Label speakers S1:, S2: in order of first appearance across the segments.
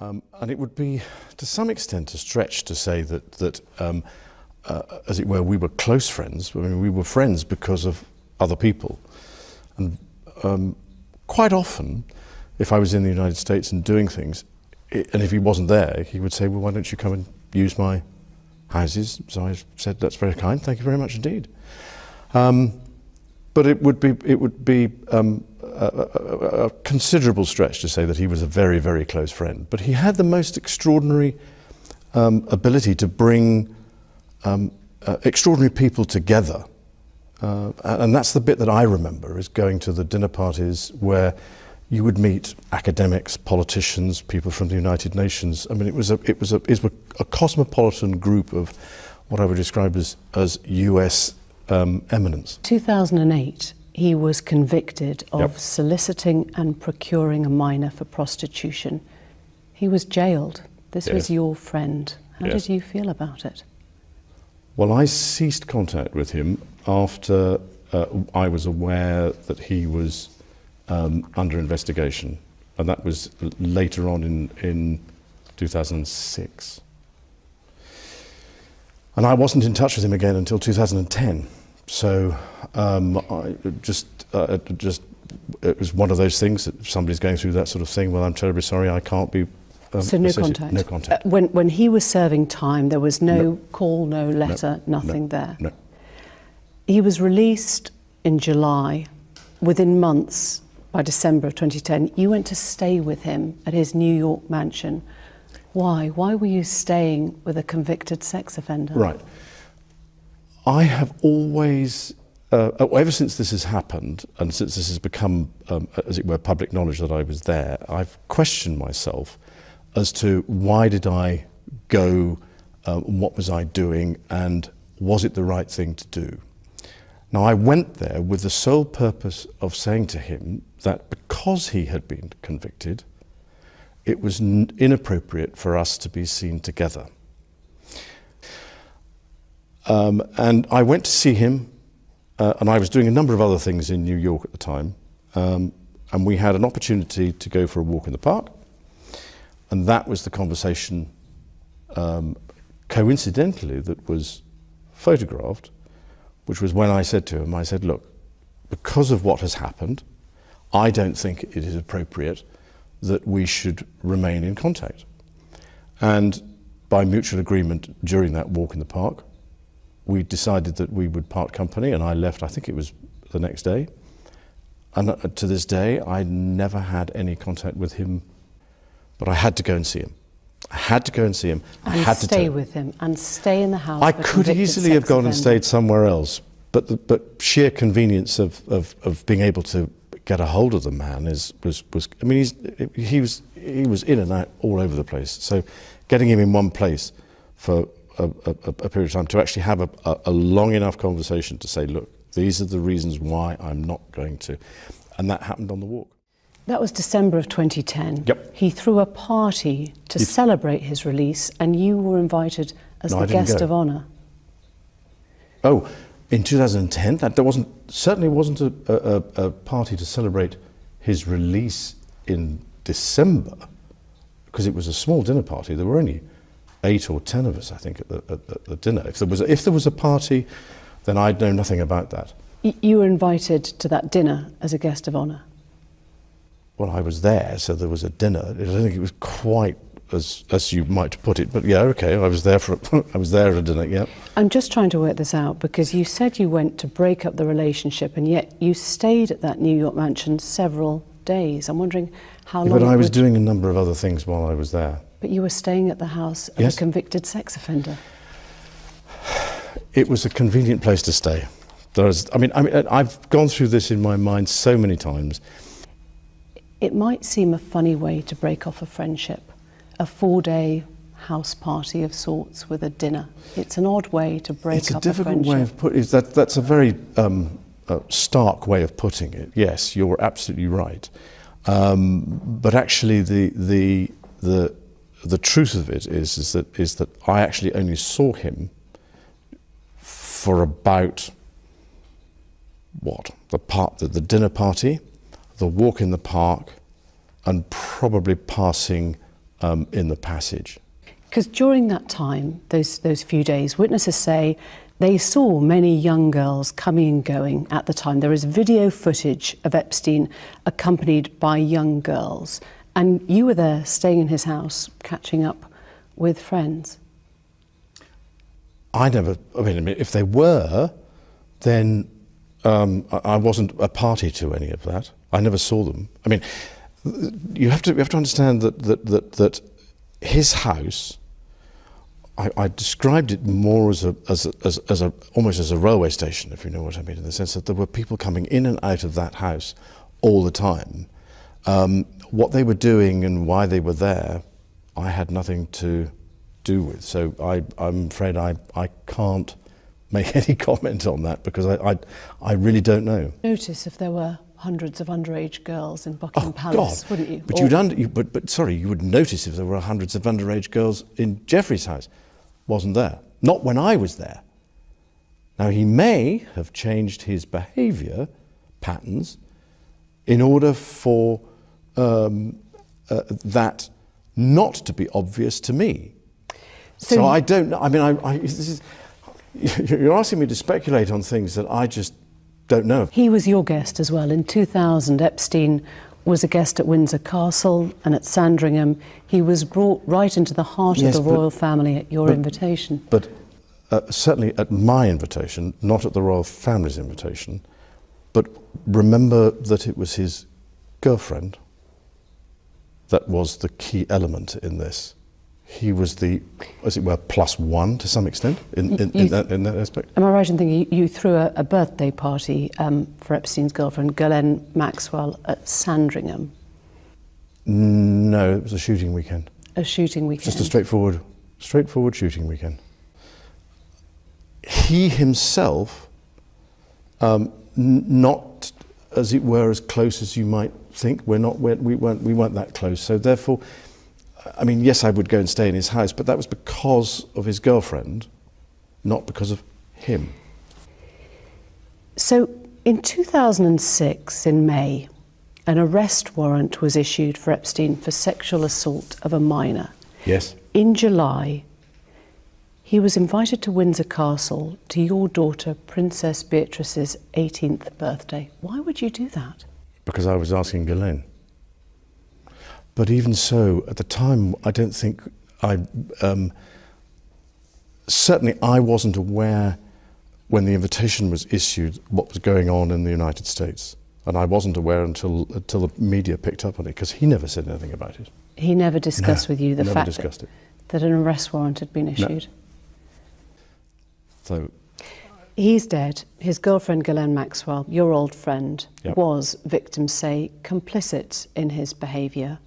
S1: And it would be, to some extent, a stretch to say that as it were, we were close friends. I mean, we were friends because of other people. And quite often, if I was in the United States and doing things, and if he wasn't there, he would say, well, why don't you come and use my houses? So I said, that's very kind, thank you very much indeed. But it would be a considerable stretch to say that he was a very, very close friend. But he had the most extraordinary ability to bring extraordinary people together. And that's the bit that I remember, is going to the dinner parties where you would meet academics, politicians, people from the United Nations. I mean, it was a cosmopolitan group of what I would describe as US eminence.
S2: 2008, he was convicted of
S1: Yep.
S2: soliciting and procuring a minor for prostitution. He was jailed. This
S1: Yes.
S2: was your friend. How
S1: Yes.
S2: did you feel about it?
S1: Well, I ceased contact with him after I was aware that he was under investigation, and that was later on in 2006. And I wasn't in touch with him again until 2010. So it was one of those things that if somebody's going through that sort of thing, well, I'm terribly sorry, I can't be
S2: So no contact?
S1: No contact.
S2: When he was serving time, there was no call, no letter, nothing there?
S1: No.
S2: He was released in July. Within months, by December of 2010, you went to stay with him at his New York mansion. Why? Why were you staying with a convicted sex offender?
S1: Right. I have always, ever since this has happened, and since this has become, as it were, public knowledge that I was there, I've questioned myself as to why did I go, what was I doing, and was it the right thing to do? Now, I went there with the sole purpose of saying to him that because he had been convicted, it was inappropriate for us to be seen together. And I went to see him, and I was doing a number of other things in New York at the time, and we had an opportunity to go for a walk in the park, and that was the conversation, coincidentally, that was photographed, which was when I said to him, I said, look, because of what has happened, I don't think it is appropriate that we should remain in contact. And by mutual agreement during that walk in the park, we decided that we would part company, and I left, I think it was the next day. And to this day, I never had any contact with him, but I had to go and see him. I had to go and see him. I had to
S2: stay with him and stay in the house.
S1: I
S2: of a
S1: could
S2: convicted
S1: easily have
S2: sex
S1: gone and
S2: offender.
S1: stayed somewhere else, but sheer convenience of being able to get a hold of the man was. I mean, he was in and out all over the place. So, getting him in one place for a period of time to actually have a long enough conversation to say, look, these are the reasons why I'm not going to, and that happened on the walk.
S2: That was December of 2010.
S1: Yep.
S2: He threw a party to celebrate his release, and you were invited as
S1: No,
S2: the
S1: I didn't
S2: guest
S1: go.
S2: of honour.
S1: Oh, in 2010, there certainly wasn't a party to celebrate his release in December, because it was a small dinner party. There were only 8 or 10 of us, I think, at the dinner. If there was a party, then I'd know nothing about that.
S2: You were invited to that dinner as a guest of honour.
S1: Well, I was there, so there was a dinner. I don't think it was quite as you might put it, but yeah, okay. I was there at a dinner. Yeah.
S2: I'm just trying to work this out, because you said you went to break up the relationship, and yet you stayed at that New York mansion several days. I'm wondering how long.
S1: But I was doing a number of other things while I was there.
S2: But you were staying at the house of
S1: Yes.
S2: a convicted sex offender.
S1: It was a convenient place to stay. I've gone through this in my mind so many times.
S2: It might seem a funny way to break off a friendship, a 4-day house party of sorts with a dinner. It's an odd way to break
S1: It's a
S2: up a
S1: difficult
S2: friendship.
S1: way of putting it. That's a very stark way of putting it. Yes, you're absolutely right. But actually, the truth of it is that I actually only saw him for about the dinner party, the walk in the park, and probably passing in the passage.
S2: Because during that time, those few days, witnesses say they saw many young girls coming and going at the time. There is video footage of Epstein accompanied by young girls, and you were there staying in his house, catching up with friends.
S1: I mean, if they were, then I wasn't a party to any of that. I never saw them. I mean, you have to understand that his house, I described it more as almost as a railway station, if you know what I mean, in the sense that there were people coming in and out of that house all the time. What they were doing and why they were there, I had nothing to do with. So I'm afraid I can't make any comment on that, because I really don't know.
S2: Notice if there were hundreds of underage girls in Buckingham Palace,
S1: God.
S2: wouldn't you?
S1: But you would notice if there were hundreds of underage girls in Geoffrey's house. Wasn't there. Not when I was there. Now, he may have changed his behaviour patterns in order for that not to be obvious to me. So I don't know. I mean, you're asking me to speculate on things that I just don't know.
S2: He was your guest as well. In 2000, Epstein was a guest at Windsor Castle and at Sandringham. He was brought right into the heart of the royal family at your invitation.
S1: But certainly at my invitation, not at the royal family's invitation. But remember that it was his girlfriend that was the key element in this. He was the, as it were, plus one to some extent in that aspect.
S2: Am I right in thinking you threw a birthday party for Epstein's girlfriend, Ghislaine Maxwell, at Sandringham?
S1: No, it was a shooting weekend.
S2: A shooting weekend?
S1: Just a straightforward shooting weekend. He himself, not, as it were, as close as you might think. We weren't that close. So therefore, I mean, yes, I would go and stay in his house, but that was because of his girlfriend, not because of him.
S2: So in 2006, in May, an arrest warrant was issued for Epstein for sexual assault of a minor.
S1: Yes.
S2: In July, he was invited to Windsor Castle to your daughter, Princess Beatrice's 18th birthday. Why would you do that?
S1: Because I was asking Ghislaine. But even so, at the time, I don't think certainly I wasn't aware when the invitation was issued what was going on in the United States. And I wasn't aware until the media picked up on it, because he never said anything about it.
S2: He never discussed with you the fact that an arrest warrant had been issued?
S1: No. So,
S2: he's dead. His girlfriend, Ghislaine Maxwell, your old friend,
S1: yep,
S2: was, victims say, complicit in his behaviour.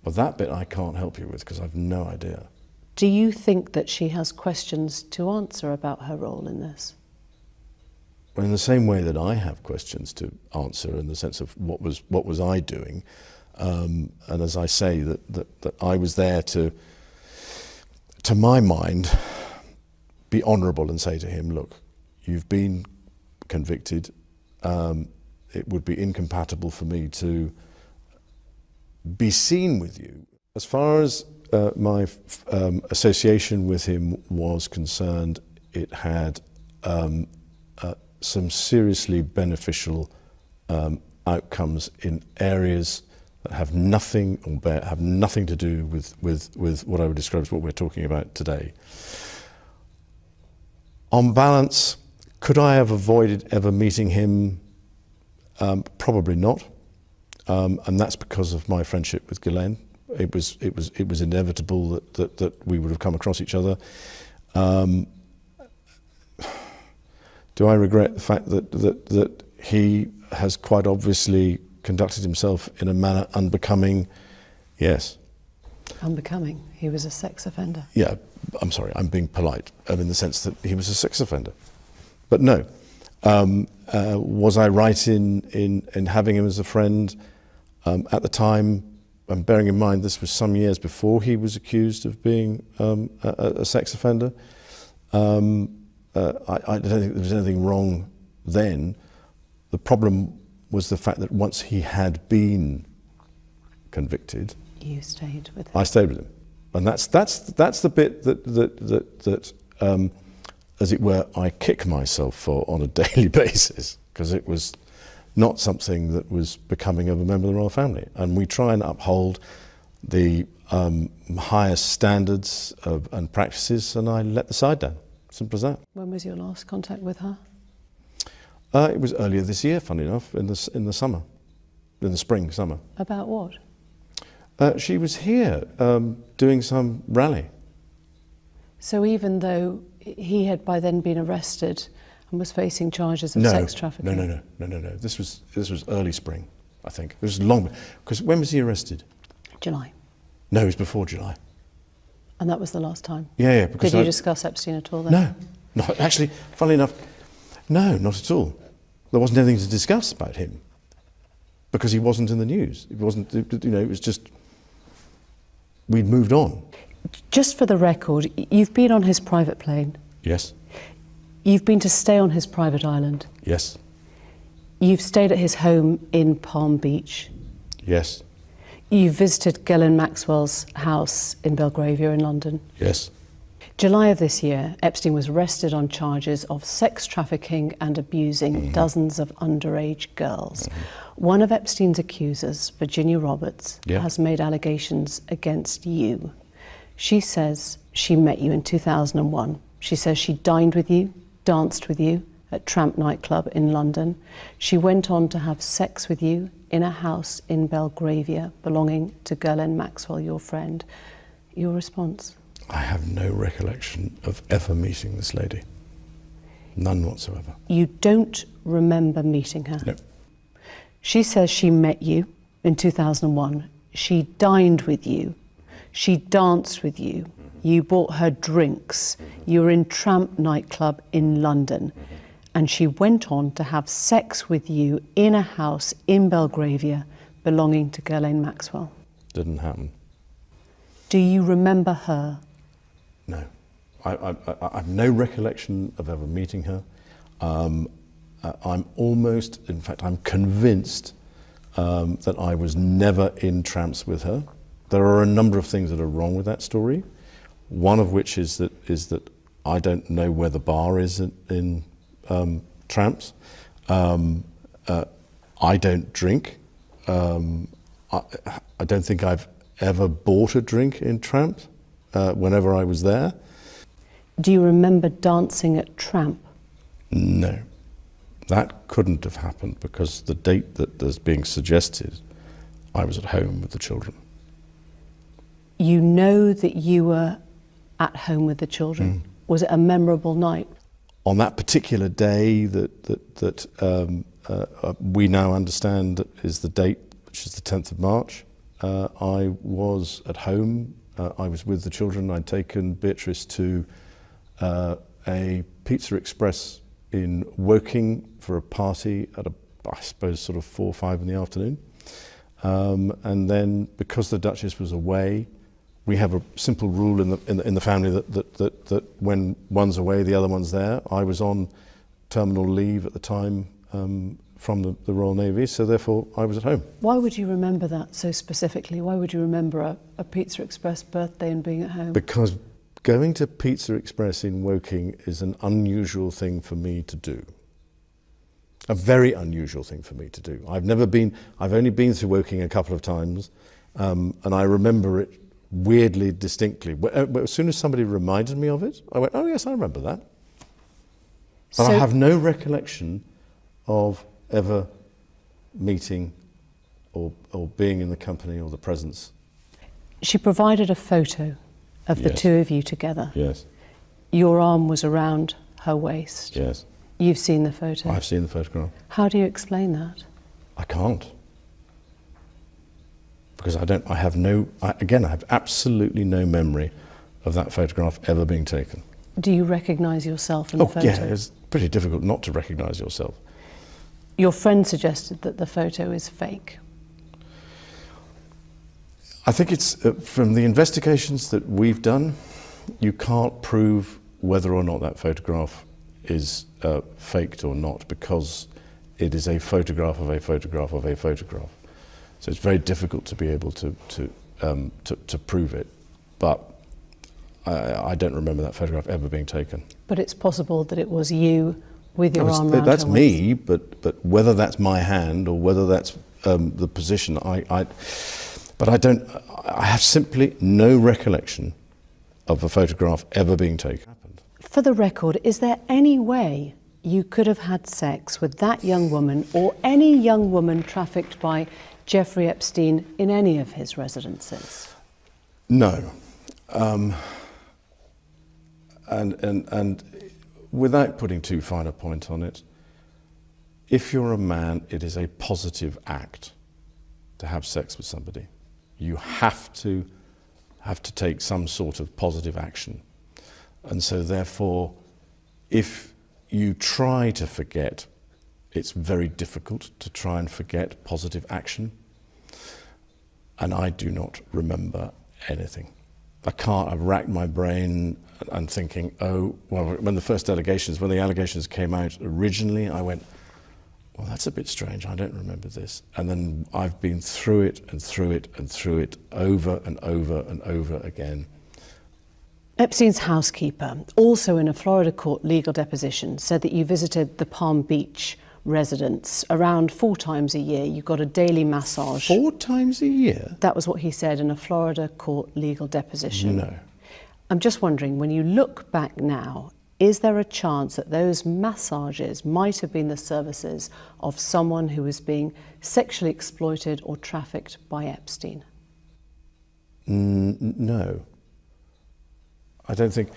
S1: Well, that bit I can't help you with, because I've no idea.
S2: Do you think that she has questions to answer about her role in this?
S1: Well, in the same way that I have questions to answer, in the sense of what was I doing, and as I say, that I was there to my mind, be honourable and say to him, look, you've been convicted. It would be incompatible for me to be seen with you. As far as my association with him was concerned, it had some seriously beneficial outcomes in areas that have nothing to do with what I would describe as what we're talking about today. On balance, could I have avoided ever meeting him? Probably not. And that's because of my friendship with Ghislaine. It was inevitable that we would have come across each other. Do I regret the fact that he has quite obviously conducted himself in a manner unbecoming? Yes. Unbecoming?
S2: He was a sex offender.
S1: Yeah, I'm sorry, I'm being polite, in the sense that he was a sex offender. But no. Was I right in having him as a friend? At the time, and bearing in mind this was some years before he was accused of being a sex offender, I don't think there was anything wrong then. The problem was the fact that once he had been convicted,
S2: You stayed with him.
S1: I stayed with him, and that's the bit that as it were, I kick myself for on a daily basis, because it was not something that was becoming of a member of the royal family, and we try and uphold the highest standards and practices, and I let the side down. Simple as that.
S2: When was your last contact with her?
S1: It was earlier this year, funny enough, in the summer, in the spring, summer.
S2: About what?
S1: She was here doing some rally.
S2: So even though he had by then been arrested and was facing charges of sex trafficking?
S1: No. This was early spring, I think. It was long, because when was he arrested?
S2: July.
S1: No, it was before July.
S2: And that was the last time?
S1: Yeah. Because
S2: Did you discuss Epstein at all then?
S1: No, actually, funnily enough, no, not at all. There wasn't anything to discuss about him, because he wasn't in the news. It wasn't, it was just, we'd moved on.
S2: Just for the record, you've been on his private plane.
S1: Yes.
S2: You've been to stay on his private island.
S1: Yes.
S2: You've stayed at his home in Palm Beach.
S1: Yes.
S2: You visited Ghislaine Maxwell's house in Belgravia in London.
S1: Yes.
S2: July of this year, Epstein was arrested on charges of sex trafficking and abusing dozens of underage girls. One of Epstein's accusers, Virginia Roberts, has made allegations against you. She says she met you in 2001. She says she dined with you, danced with you at Tramp nightclub in London. She went on to have sex with you in a house in Belgravia belonging to Ghislaine Maxwell, your friend. Your response?
S1: I have no recollection of ever meeting this lady. None whatsoever.
S2: You don't remember meeting her?
S1: No.
S2: She says she met you in 2001. She dined with you. She danced with you. You bought her drinks. You were in Tramp nightclub in London. And she went on to have sex with you in a house in Belgravia belonging to Ghislaine Maxwell.
S1: Didn't happen.
S2: Do you remember her?
S1: No. I have no recollection of ever meeting her. I'm almost, in fact, I'm convinced that I was never in Tramps with her. There are a number of things that are wrong with that story. One of which is that I don't know where the bar is in Tramps. I don't drink. I don't think I've ever bought a drink in Tramp whenever I was there.
S2: Do you remember dancing at Tramp?
S1: No. That couldn't have happened, because the date that is being suggested, I was at home with the children.
S2: You know that you were at home with the children. Was it a memorable night?
S1: On that particular day that we now understand is the date, which is the 10th of March, I was at home. I was with the children. I'd taken Beatrice to a Pizza Express in Woking for a party at I suppose sort of 4 or 5 in the afternoon. And then, because the Duchess was away, we have a simple rule in the family that when one's away, the other one's there. I was on terminal leave at the time from the Royal Navy, so therefore I was at home.
S2: Why would you remember that so specifically? Why would you remember a Pizza Express birthday and being at home?
S1: Because going to Pizza Express in Woking is an unusual thing for me to do. A very unusual thing for me to do. I've only been to Woking a couple of times, and I remember it weirdly distinctly. As soon as somebody reminded me of it, I went, oh yes, I remember that. But I have no recollection of ever meeting or being in the company or the presence.
S2: She provided a photo of the two of you together.
S1: Yes.
S2: Your arm was around her waist.
S1: Yes.
S2: You've seen the photo.
S1: I've seen the photograph.
S2: How do you explain that?
S1: I can't. Because I have absolutely no memory of that photograph ever being taken.
S2: Do you recognise yourself in the photo?
S1: Yeah, it's pretty difficult not to recognise yourself.
S2: Your friend suggested that the photo is fake.
S1: I think it's, from the investigations that we've done, you can't prove whether or not that photograph is faked or not, because it is a photograph of a photograph of a photograph. So it's very difficult to be able to to prove it, but I don't remember that photograph ever being taken.
S2: But it's possible that it was you with your arm around
S1: That's
S2: her
S1: me, but whether that's my hand or whether that's the position, I have simply no recollection of a photograph ever being taken.
S2: For the record, is there any way you could have had sex with that young woman or any young woman trafficked by Jeffrey Epstein in any of his residences?
S1: No. And without putting too fine a point on it, if you're a man, it is a positive act to have sex with somebody. You have to take some sort of positive action. And so therefore, if you try to forget, it's very difficult to try and forget positive action. And I do not remember anything. I've racked my brain and thinking, oh, well, when the allegations came out originally, I went, well, that's a bit strange, I don't remember this. And then I've been through it and through it and through it over and over and over again.
S2: Epstein's housekeeper, also in a Florida court legal deposition, said that you visited the Palm Beach residence around 4 times a year. You got a daily massage.
S1: 4 times a year?
S2: That was what he said in a Florida court legal deposition.
S1: No.
S2: I'm just wondering, when you look back now, is there a chance that those massages might have been the services of someone who was being sexually exploited or trafficked by Epstein?
S1: No. I don't think,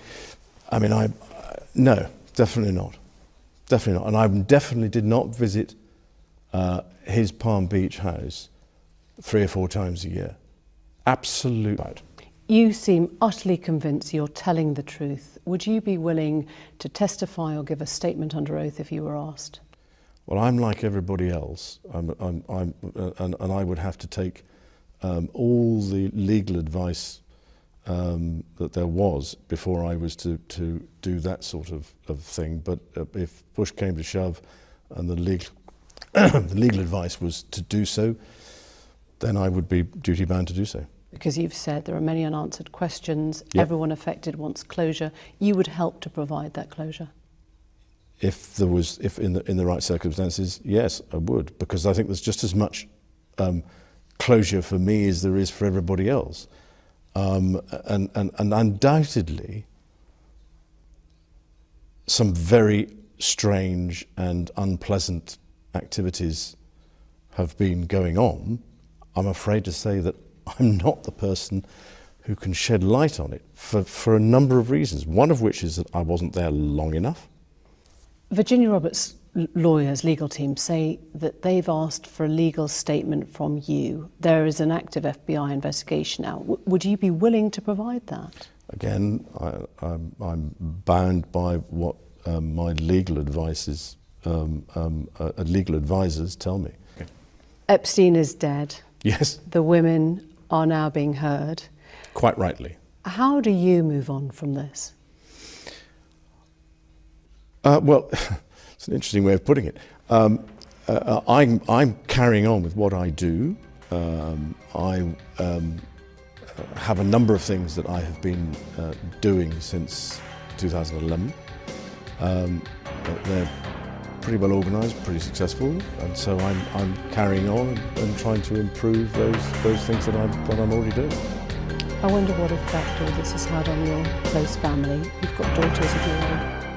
S1: no, definitely not. Definitely not. And I definitely did not visit his Palm Beach house 3 or 4 times a year. Absolutely.
S2: You seem utterly convinced you're telling the truth. Would you be willing to testify or give a statement under oath if you were asked?
S1: Well, I'm like everybody else, and I would have to take all the legal advice that there was before I was to do that sort of thing. But if push came to shove and the legal advice was to do so, then I would be duty bound to do so.
S2: Because you've said there are many unanswered questions,
S1: Yep.
S2: Everyone affected wants closure. You would help to provide that closure?
S1: If in the right circumstances, yes, I would, because I think there's just as much closure for me as there is for everybody else. And undoubtedly, some very strange and unpleasant activities have been going on. I'm afraid to say that I'm not the person who can shed light on it for a number of reasons, one of which is that I wasn't there long enough.
S2: Virginia Roberts' lawyers, legal team, say that they've asked for a legal statement from you. There is an active FBI investigation now. Would you be willing to provide that?
S1: Again, I'm bound by what my legal advisors tell me. Okay.
S2: Epstein is dead.
S1: Yes.
S2: The women are now being heard.
S1: Quite rightly.
S2: How do you move on from this?
S1: Well, it's an interesting way of putting it. I'm carrying on with what I do. I have a number of things that I have been doing since 2011. They're pretty well organised, pretty successful, and so I'm carrying on and trying to improve those things that I'm already doing.
S2: I wonder what effect all this has had on your close family. You've got daughters of your own.